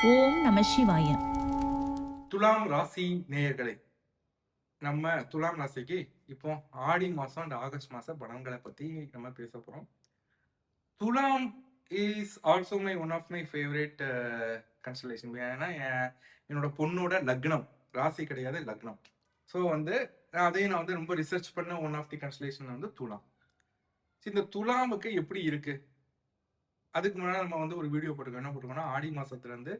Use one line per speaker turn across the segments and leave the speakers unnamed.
ஓம் நம சிவாய.
துலாம் ராசி நேயர்களே, நம்ம துலாம் ராசிக்கு இப்போ ஆடி மாசம் அண்ட் ஆகஸ்ட் மாச பலன்களை பத்தி நம்ம பேச போறோம். துலாம் is also my one of my favourite constellation. ஏன்னா என்னோட பொண்ணோட லக்னம், ராசி கிடையாது லக்னம். ஸோ வந்து அதையும் நான் வந்து ரொம்ப ரிசர்ச் பண்ண ஒன் ஆஃப் தி கன்ஸ்டலேஷன் வந்து துலாம். இந்த துலாமுக்கு எப்படி இருக்கு? அதுக்கு முன்னாடி நம்ம வந்து ஒரு வீடியோ போட்டுருக்கோம். என்ன போட்டுருக்கோம்னா, ஆடி மாசத்துல இருந்து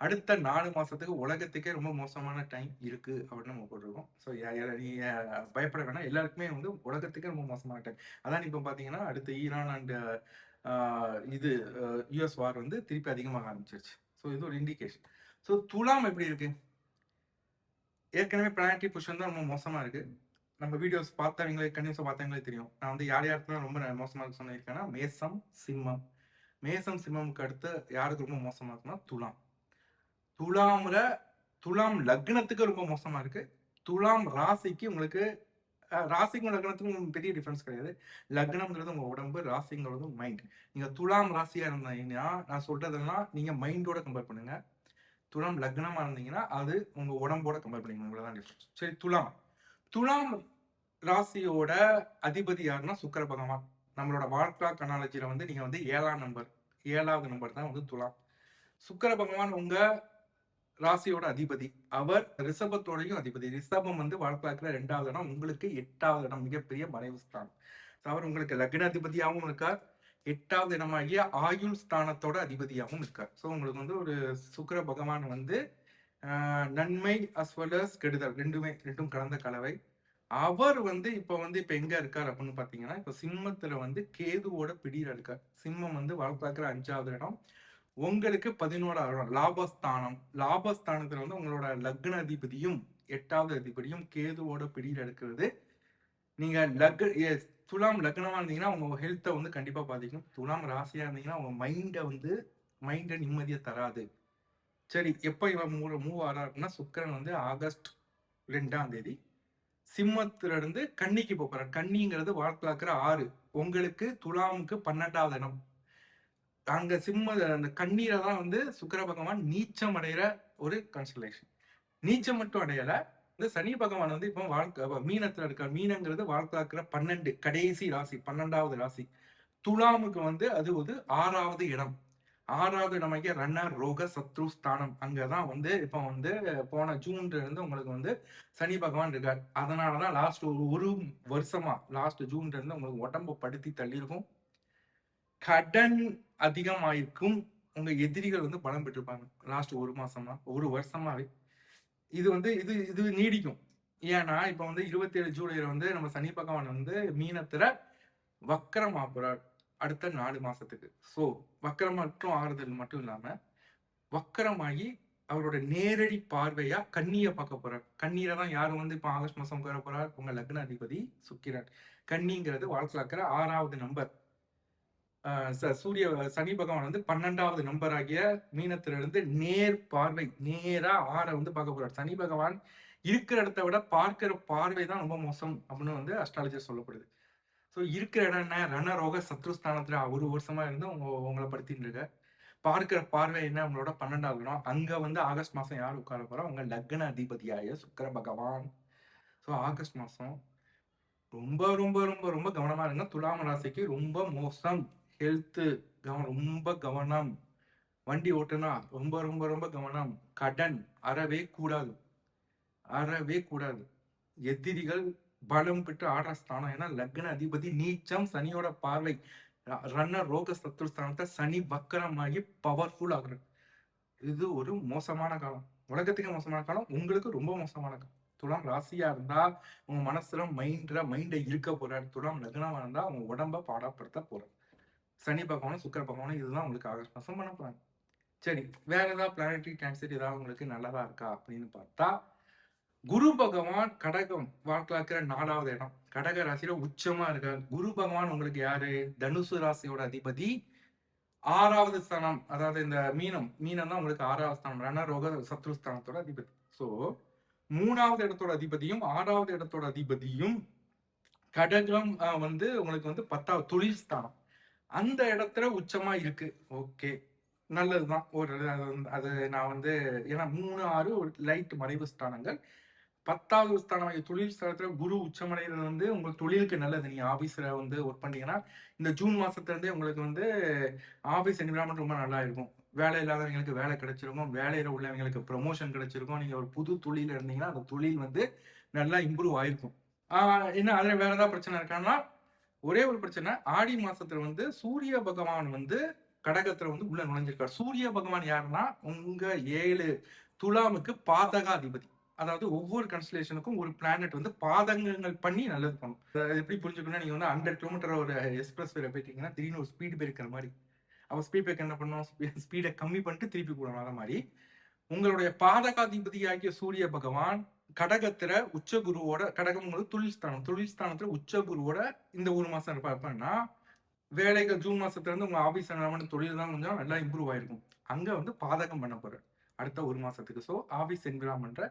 அடுத்த 4 மாசத்துக்கு உலகத்துக்கே ரொம்ப மோசமான டைம் இருக்கு அப்படின்னு நம்ம போட்டிருக்கோம். ஸோ நீங்க பயப்பட வேணாம். எல்லாருக்குமே வந்து உலகத்துக்கே ரொம்ப மோசமான டைம். அதான் இப்போ பார்த்தீங்கன்னா, அடுத்து ஈரான் அண்ட் இது யுஎஸ் வார் வந்து திருப்பி அதிகமாக ஆரம்பிச்சிருச்சு. ஸோ இது ஒரு இண்டிகேஷன். ஸோ துலாம் எப்படி இருக்கு? ஏற்கனவே பிளானட்டரி பொசிஷன் தான் ரொம்ப மோசமா இருக்கு. நம்ம வீடியோஸ் பார்த்தவங்களே கன்யூஸா பார்த்தவங்களே தெரியும். நான் வந்து யார் யாருக்குலாம் ரொம்ப மோசமா இருக்கு சொல்லியிருக்கேன்னா, மேசம், சிம்மம். மேசம், சிம்மமுக்கு அடுத்து யாருக்கு ரொம்ப மோசமா இருக்குன்னா துலாம். துலாம்ல துலாம் லக்னத்துக்கு ரொம்ப மோசமா இருக்கு. துலாம் ராசிக்கு உங்களுக்கு ராசிக்கும் லக்னத்துக்கும் பெரிய டிஃபரன்ஸ் கிடையாது. லக்னம்ங்கிறது உங்க உடம்பு, ராசிங்கிறது மைண்ட். நீங்க துலாம் ராசியா இருந்தீங்கன்னா, நான் சொல்றதெல்லாம் நீங்க மைண்டோட கம்பேர் பண்ணுங்க. துலாம் லக்னமா இருந்தீங்கன்னா, அது உங்க உடம்போட கம்பேர் பண்ணிக்கணும். இவ்வளவுதான் டிஃபரன்ஸ். சரி, துலாம். துலாம் ராசியோட அதிபதி யாருன்னா சுக்கிர பகவான். நம்மளோட வாழ்க்கை கனாலஜில வந்து நீங்க வந்து 7ஆம் நம்பர், 7வது நம்பர் தான் வந்து துலாம். சுக்கிர பகவான் உங்க ராசியோட அதிபதி. அவர் ரிஷபத்தோடையும் அதிபதி. ரிஷபம் வந்து வாழ்க்கையாக்குற 2வது இடம், உங்களுக்கு 8வது இடம், மிகப்பெரிய மறைவு ஸ்தானம். அவர் உங்களுக்கு லக்ன அதிபதியாகவும் இருக்கார், 8வது இடமாகிய ஆயுள் ஸ்தானத்தோட அதிபதியாகவும் இருக்கார். ஸோ உங்களுக்கு வந்து ஒரு சுக்கிர பகவான் வந்து நன்மை அஸ் வெல் அஸ் கெடுதல் ரெண்டும் கலந்த கலவை. அவர் வந்து இப்ப எங்க இருக்கார் அப்படின்னு பாத்தீங்கன்னா, இப்ப சிம்மத்துல வந்து கேதுவோட பிடியில இருக்கார். சிம்மம் வந்து வாழ்க்கையாக்குற 5வது இடம், உங்களுக்கு 11வது இடம் லாபஸ்தானம். லாபஸ்தானத்துல வந்து உங்களோட லக்ன அதிபதியும் 8வது அதிபதியும் கேதுவோட பிடியில இருக்கிறது. நீங்க துலாம் லக்னமா இருந்தீங்கன்னா உங்க ஹெல்த்தை வந்து கண்டிப்பா பாதிக்கும். துலாம் ராசியா இருந்தீங்கன்னா உங்க மைண்ட நிம்மதியை தராது. சரி, எப்ப இவன் மூவ் ஆறா இருக்குன்னா, சுக்கிரன் வந்து ஆகஸ்ட் 2ஆம் தேதி சிம்மத்துல இருந்து கன்னிக்கு போறார். கன்னிங்கிறது வாழ்க்கையாக்குற 6, உங்களுக்கு துலாமுக்கு 12வது இடம். அங்க அந்த கண்ணீரை தான் வந்து சுக்கிர பகவான் நீச்சம் அடைகிற ஒரு கன்ஸ்டலேஷன். நீச்சம் மட்டும் அடையல, இந்த சனி பகவான் வந்து இப்போ மீனத்துல இருக்கார். மீனங்கிறது வாழ்க்கையாக்குற 12 கடைசி ராசி, 12வது ராசி. துலாமுக்கு வந்து அது ஒரு 6வது இடம். 6வது இடமாகிய ரன்னர் ரோக சத்ரு ஸ்தானம். அங்கதான் வந்து இப்போ வந்து போன ஜூன்ல இருந்து உங்களுக்கு வந்து சனி பகவான் இருக்கார். அதனாலதான் ஒரு வருஷமா லாஸ்ட் ஜூன்ல இருந்து உங்களுக்கு உடம்ப படுத்தி தள்ளியிருக்கும். கடன் அதிகமாயிருக்கும். உங்க எதிரிகள் வந்து பலம் பெற்றிருப்பாங்க. லாஸ்ட் ஒரு மாசமா, ஒரு வருஷமாவே இது வந்து இது இது நீடிக்கும். ஏன்னா இப்ப வந்து 27 ஜூலைல வந்து நம்ம சனி பகவான் வந்து மீனத்துல வக்கரம் ஆகுறார் அடுத்த 4 மாசத்துக்கு. சோ வக்கரம் மட்டும் ஆறுதல் மட்டும் இல்லாம, வக்கரமாகி அவரோட நேரடி பார்வையா கன்னிய பார்க்க போறார். கன்னியில தான் யாரு வந்து இப்ப ஆகஸ்ட் மாசம் உட்கார போறார்? உங்க லக்ன அதிபதி சுக்கிரன். கன்னிங்கிறது வாழ்க்கையாக்குற 6வது நம்பர். சனி பகவான் வந்து 12வது நம்பர் ஆகிய மீனத்திலிருந்து நேர் பார்வை, நேரா வந்து பார்க்க போறார். சனி பகவான் இருக்கிற இடத்த விட பார்க்கிற பார்வை தான் ரொம்ப மோசம் அப்படின்னு வந்து அஸ்ட்ராலஜர் சொல்லப்படுது. ஸோ இருக்கிற இடம் என்ன? ரணரோக சத்ருஸ்தானத்துல ஒரு வருஷமா இருந்து உங்களை படுத்திட்டு இருக்க. பார்க்கிற பார்வை என்ன? உங்களோட 12வது இடம். அங்க வந்து ஆகஸ்ட் மாசம் யார் உட்கார போறா? உங்க லக்ன அதிபதியாய சுக்கிர பகவான். ஸோ ஆகஸ்ட் மாசம் ரொம்ப ரொம்ப ரொம்ப ரொம்ப கவனமா இருங்க. துலாம் ராசிக்கு ரொம்ப மோசம். ஹெல்த் ரொம்ப கவனம். வண்டி ஓட்டுனா ரொம்ப ரொம்ப ரொம்ப கவனம். கடன் அறவே கூடாது, அறவே கூடாது. எதிரிகள் பலம் பெற்று ஆடுற ஸ்தானம். ஏன்னா லக்ன அதிபதி நீச்சம், சனியோட பார்வை, ரன்ன ரோக சத்ருஸ்தானத்தை சனி வக்கரமாகி பவர்ஃபுல் ஆகுறது. இது ஒரு மோசமான காலம். உலகத்துக்கு மோசமான காலம், உங்களுக்கு ரொம்ப மோசமான காலம். துலாம் ராசியா இருந்தா உங்க மனசுல மைண்ட இருக்க போறாரு. துலாம் லக்னமா இருந்தா உங்க உடம்ப பாடப்படுத்த போறாரு. சனி பகவானும் சுக்கிர பகவானும் இதுதான் உங்களுக்கு ஆகஸ்ட் மாசம் பண்ண போறாங்க. சரி, வேற ஏதாவது பிளானட்டரி டிரான்சிட் ஏதாவது உங்களுக்கு நல்லதா இருக்கா அப்படின்னு பார்த்தா, குரு பகவான் கடகம் வாழ்க்கையாக்குற 4வது இடம். கடக ராசியில உச்சமா இருக்கார். குரு பகவான் உங்களுக்கு யாரு? தனுசு ராசியோட அதிபதி. 6வது ஸ்தானம், அதாவது இந்த மீனம் தான் உங்களுக்கு 6வது ஸ்தானம். ரணரோக சத்ருஸ்தானத்தோட அதிபதி. சோ 3வது இடத்தோட அதிபதியும் 6வது இடத்தோட அதிபதியும் கடகம் வந்து உங்களுக்கு வந்து 10வது தொழில் ஸ்தானம். அந்த இடத்துல உச்சமா இருக்கு. ஓகே, நல்லதுதான். ஒரு அது நான் வந்து ஏன்னா 3, 6 ஒரு லைட் மறைவு ஸ்தானங்கள். 10வது ஸ்தானம் தொழில் ஸ்தானத்துல குரு உச்சமடைகிறது வந்து உங்க தொழிலுக்கு நல்லது. நீங்க ஆபீஸ்ல வந்து ஒர்க் பண்ணீங்கன்னா, இந்த ஜூன் மாசத்துல இருந்தே உங்களுக்கு வந்து ஆபீஸ் என்விரான்மென்ட் ரொம்ப நல்லா இருக்கும். வேலை இல்லாதவங்களுக்கு வேலை கிடைச்சிருக்கும். வேலையில உள்ளவங்களுக்கு ப்ரமோஷன் கிடைச்சிருக்கும். நீங்க ஒரு புது தொழில்ல இருந்தீங்கன்னா, அந்த தொழில் வந்து நல்லா இம்ப்ரூவ் ஆயிருக்கும். ஆ என்ன அதுல வேற ஏதாவது பிரச்சனை இருக்கான்னா, ஒரே ஒரு பிரச்சனை. ஆடி மாசத்துல வந்து சூரிய பகவான் வந்து கடகத்துல வந்து உள்ள நுழைஞ்சிருக்கார். சூரிய பகவான் யாருன்னா, உங்க 7 துலாமுக்கு பாதகாதிபதி. அதாவது ஒவ்வொரு கன்ஸ்டலேஷனுக்கும் ஒரு பிளானட் வந்து பாதகங்கள் பண்ணி நல்லது பண்ணும். அது எப்படி புரிஞ்சுக்கணும்னா, நீங்க வந்து 100 கிலோமீட்டர் ஒரு எக்ஸ்பிரஸ் வேல போயிட்டீங்கன்னா, திடீர்னு ஒரு ஸ்பீட் பிரேக்கர் மாரி. அப்ப ஸ்பீட் பிரேக்கர் என்ன பண்ணணும்? ஸ்பீட கம்மி பண்ணிட்டு திருப்பி போடணும். அத மாரி. உங்களுடைய பாதகாதிபதியாகிய சூரிய பகவான் கடகத்துல உச்ச குருவோட கடகம்ங்கிறது தொழில் ஸ்தானம். தொழில் ஸ்தானத்துல உச்ச குருவோட இந்த ஒரு மாசம் இருப்பாருன்னா, வேலைகள் ஜூன் மாசத்துல இருந்து உங்க ஆபீஸ் என்விரான்மென்ட் தொழில் தான் கொஞ்சம் நல்லா இம்ப்ரூவ் ஆயிருக்கும். அங்க வந்து பாதகம் பண்ண போறாரு. அடுத்த ஒரு மாசத்துக்கு. ஸோ ஆபீஸ் என்விரான்மென்ட்ட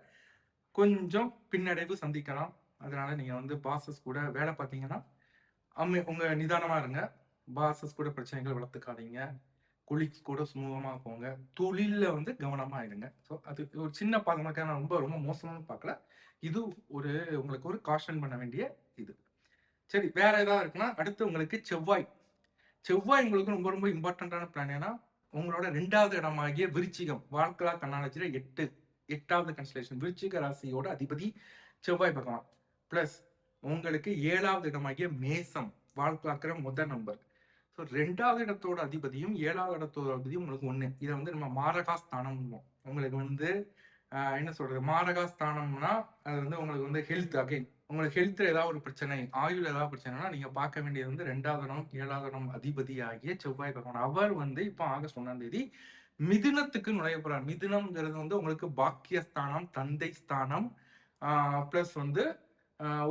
கொஞ்சம் பின்னடைவு சந்திக்கலாம். அதனால நீங்க வந்து பாஸஸ் கூட வேலை பார்த்தீங்கன்னா, உங்க நிதானமா இருங்க. பாஸஸ் கூட பிரச்சனைகள் வளர்த்துக்காதீங்க. கொலீக்ஸ் கூட சுமூகமா போங்க. தொழில்ல வந்து கவனமா இருங்க. ஸோ அது ஒரு சின்ன பாதகம் நான் ரொம்ப ரொம்ப மோசமான்னு பார்க்கல. இது ஒரு உங்களுக்கு ஒரு காஷன் பண்ண வேண்டிய இது. சரி வேற ஏதாவது இருக்குன்னா, அடுத்து உங்களுக்கு செவ்வாய். செவ்வாய் உங்களுக்கு ரொம்ப ரொம்ப இம்பார்ட்டன்டான பிளான். ஏன்னா, உங்களோட 2வது இடமாகிய விருச்சிகம். வாழ்க்கலா கண்ணாலஜில 8வது கன்ஸ்டலேஷன் விருச்சிக ராசியோட அதிபதி செவ்வாய் பகவான். பிளஸ் உங்களுக்கு 7வது இடமாகிய மேசம். வாழ்க்கலாக்கிற முதல் நம்பர். ஸோ 2வது இடத்தோட அதிபதியும் 7வது இடத்தோட அதிபதியும் உங்களுக்கு ஒண்ணு. இதை வந்து நம்ம மாரகா ஸ்தானம்னுவோம். உங்களுக்கு வந்து என்ன சொல்றது? மாரகா ஸ்தானம்னா அது வந்து உங்களுக்கு வந்து ஹெல்த் அகைன். உங்களுக்கு ஹெல்த்ல ஏதாவது ஒரு பிரச்சனை, ஆயுள்ல ஏதாவது பிரச்சனைனா நீங்க பார்க்க வேண்டியது வந்து 2வது இடம், 7வது இடம் அதிபதி ஆகிய செவ்வாய் பகவான். அவர் வந்து இப்போ ஆகஸ்ட் 1ஆம் தேதி மிதுனத்துக்கு நுழைய போறார். மிதுனம்ங்கிறது வந்து உங்களுக்கு பாக்கியஸ்தானம், தந்தை ஸ்தானம், பிளஸ் வந்து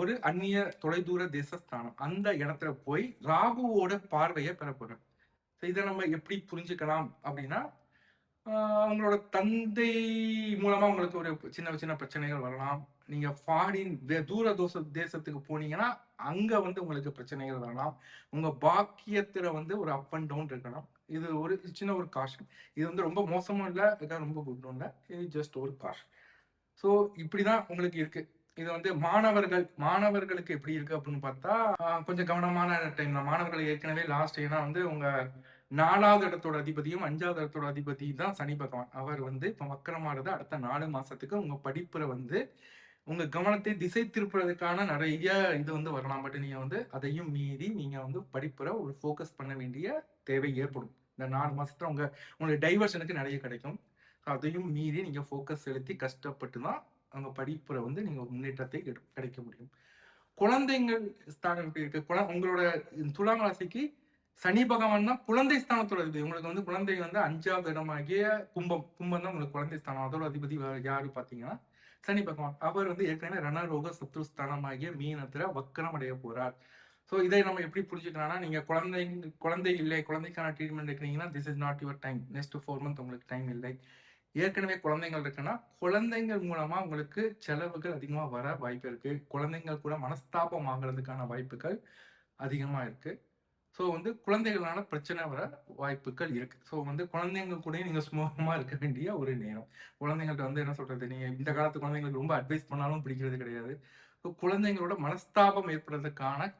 ஒரு அந்நிய தொலைதூர தேசஸ்தானம். அந்த இடத்துல போய் ராகுவோட பார்வையை பெற போறார். இதை நம்ம எப்படி புரிஞ்சுக்கலாம் அப்படின்னா, அவங்களோட தந்தை மூலமா உங்களுக்கு ஒரு சின்ன சின்ன பிரச்சனைகள் வரலாம். நீங்க ஃபாரின் தூர தேசத்துக்கு போனீங்கன்னா அங்க வந்து உங்களுக்கு பிரச்சனைகள் வரலாம். உங்க பாக்கியத்துல வந்து ஒரு அப் அண்ட் டவுன் இருக்கலாம். இது ஒரு சின்ன ஒரு காஷன். இது வந்து ரொம்ப மோசமும் இல்ல, ரொம்ப குட்டும் இல்ல. இது ஜஸ்ட் ஒரு காஷன். ஸோ இப்படிதான் உங்களுக்கு இருக்கு. இது வந்து மாணவர்களுக்கு எப்படி இருக்கு அப்படின்னு பார்த்தா, கொஞ்சம் கவனமான டைம் தான். மாணவர்கள் ஏற்கனவே லாஸ்ட் ஏன்னா வந்து உங்க 4வது இடத்தோட அதிபதியும் 5வது இடத்தோட அதிபதி தான் சனி பகவான். அவர் வந்து இப்ப வக்கரமானது அடுத்த 4 மாசத்துக்கு உங்க படிப்புல வந்து உங்க கவனத்தை திசை திருப்புறதுக்கான நிறைய இது வந்து வரலாம். பட் நீங்க வந்து அதையும் மீறி நீங்க வந்து படிப்புல ஒரு ஃபோக்கஸ் பண்ண வேண்டிய தேவை ஏற்படும். இந்த 4 மாசத்துல உங்களுக்கு டைவர்ஷனுக்கு நிறைய கிடைக்கும். அதையும் மீறி நீங்க ஃபோக்கஸ் செலுத்தி கஷ்டப்பட்டு தான் உங்க படிப்புல வந்து நீங்க முன்னேற்றத்தை கிடைக்க முடியும். குழந்தைங்கள் ஸ்தானம் எப்படி இருக்கு? உங்களோட துலாம் ராசிக்கு சனி பகவான் தான் குழந்தை ஸ்தானத்தோட அதிபதி. உங்களுக்கு வந்து குழந்தை வந்து 5வது இடமாகிய கும்பம். கும்பம் தான் உங்களுக்கு குழந்தை ஸ்தானம். அதோட அதிபதி யாரு பார்த்தீங்கன்னா சனி பகவான். அவர் வந்து ஏற்கனவே ரணரோக சத்ருஸ்தானமாகிய மீனத்துல வக்கரம் அடைய போறார். ஸோ இதை நம்ம எப்படி புரிஞ்சுக்கலாம்னா, நீங்க குழந்தை இல்லை, குழந்தைக்கான ட்ரீட்மெண்ட் எடுக்கிறீங்கன்னா this is not your time. Next 4 month உங்களுக்கு டைம் இல்லை. ஏற்கனவே குழந்தைகள் இருக்குன்னா, குழந்தைகள் மூலமா உங்களுக்கு செலவுகள் அதிகமா வர வாய்ப்பு இருக்கு. குழந்தைகள் கூட மனஸ்தாபம் ஆகுறதுக்கான வாய்ப்புகள் அதிகமா இருக்கு. ஸோ வந்து குழந்தைகளால பிரச்சனை வர வாய்ப்புகள் இருக்கு. ஸோ வந்து குழந்தைங்க கூடயும் நீங்க சுமூகமா இருக்க வேண்டிய ஒரு நேரம். குழந்தைங்கள்ட்ட வந்து என்ன சொல்றது? நீங்க இந்த காலத்து குழந்தைங்களுக்கு ரொம்ப அட்வைஸ் பண்ணாலும் பிடிக்கிறது கிடையாது. ஸோ குழந்தைங்களோட மனஸ்தாபம் ஏற்படுறதுக்கான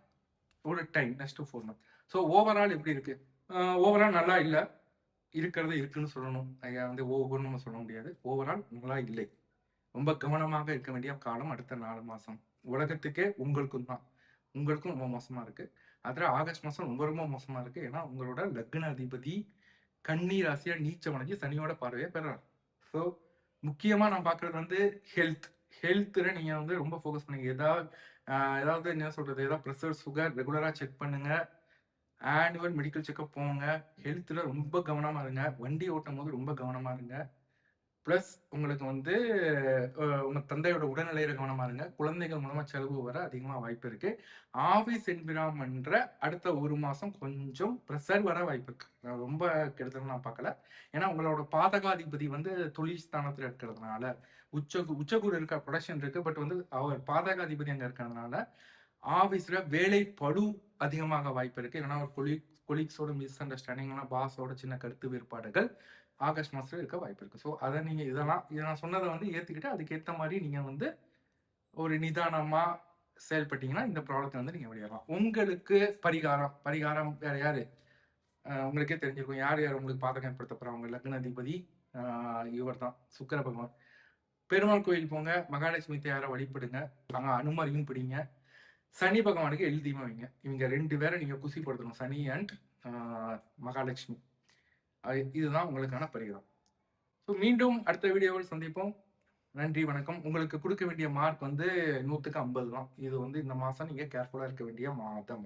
ஒரு time next 4 month. So overall எப்படி இருக்கு? ஓவரால் நல்லா இல்ல. இருக்கிறது இருக்குன்னு சொல்லணும். ஐயா வந்து ஓவர்ன்னு நம்ம சொல்ல முடியாது. ஓவரால் நல்லா இல்லை. ரொம்ப கவனமாக இருக்க வேண்டிய காலம் அடுத்த 4 மாசம். உலகத்துக்கே உங்களுக்கும் தான். உங்களுக்கும் ரொம்ப மோசமா இருக்கு. அதுல ஆகஸ்ட் மாசம் ரொம்ப ரொம்ப மோசமா இருக்கு. ஏன்னா உங்களோட லக்ன அதிபதி கன்னி ராசியா நீச்சம் அடைஞ்சு சனியோட பார்வையை பெறார். ஸோ முக்கியமா நான் பார்க்கறது வந்து ஹெல்த். ஹெல்த்ல நீங்க வந்து ரொம்ப ஃபோக்கஸ் பண்ணுங்க. ஏதாவது என்ன சொல்றது? ஏதாவது பிரஷர், சுகர் ரெகுலரா செக் பண்ணுங்க. ஆனுவல் மெடிக்கல் செக்கப் போங்க. ஹெல்த்ல ரொம்ப கவனமா இருங்க. வண்டி ஓட்டும்போது ரொம்ப கவனமா இருங்க. பிளஸ் உங்களுக்கு வந்து உங்க தந்தையோட உடல்நிலையில கவனமா இருங்க. குழந்தைகள் மூலமா செலவு வர அதிகமா வாய்ப்பு இருக்கு. ஆபீஸ் என்விரான்மென்ட்ல அடுத்த 1 மாசம் கொஞ்சம் பிரஷர் வர வாய்ப்பு இருக்கு. ரொம்ப கெடுதல் நான் பார்க்கல. ஏன்னா உங்களோட பாதகாதிபதி வந்து தொழில் ஸ்தானத்துல இருக்கிறதுனால, உச்சகுரு இருக்க ப்ரொடக்ஷன் இருக்கு. பட் வந்து அவர் பாதகாதிபதி அங்க இருக்கிறதுனால, ஆபீஸ்ல வேலை பளு அதிகமாக வாய்ப்பு இருக்கு. இல்லைன்னா ஒரு கொலீக்ஸோட மிஸ் அண்டர்ஸ்டாண்டிங்லாம், பாஸோட சின்ன கருத்து வேறுபாடுகள் ஆகஸ்ட் மாதத்துல இருக்க வாய்ப்பு இருக்கு. ஸோ அதை நீங்கள் இதை நான் சொன்னதை வந்து ஏற்றுக்கிட்டு அதுக்கேற்ற மாதிரி நீங்கள் வந்து ஒரு நிதானமாக செயல்பட்டீங்கன்னா இந்த ப்ராப்ளத்தை வந்து நீங்கள் வெளியேறலாம். உங்களுக்கு பரிகாரம் வேற யாரு? உங்களுக்கே தெரிஞ்சிருக்கும் யார் யார் உங்களுக்கு பாதகம் ஏற்படுத்த போறாங்க. லக்னாதிபதி இவர் தான் சுக்கிர பகவான். பெருமாள் கோயில் போங்க, மகாலட்சுமி தேரை வழிபடுங்க, அங்கே அனுமதியும் பிடிங்க, சனி பகவானுக்கு எழுதியுமா வைங்க. இவங்க 2 பேரை நீங்க குசிப்படுத்தணும், சனி அண்ட் மகாலட்சுமி. இதுதான் உங்களுக்கான பரிகாரம். ஸோ மீண்டும் அடுத்த வீடியோவில் சந்திப்போம். நன்றி, வணக்கம். உங்களுக்கு கொடுக்க வேண்டிய மார்க் வந்து 100க்கு 50 தான். இது வந்து இந்த மாசம் நீங்க கேர்ஃபுல்லா இருக்க வேண்டிய மாதம்.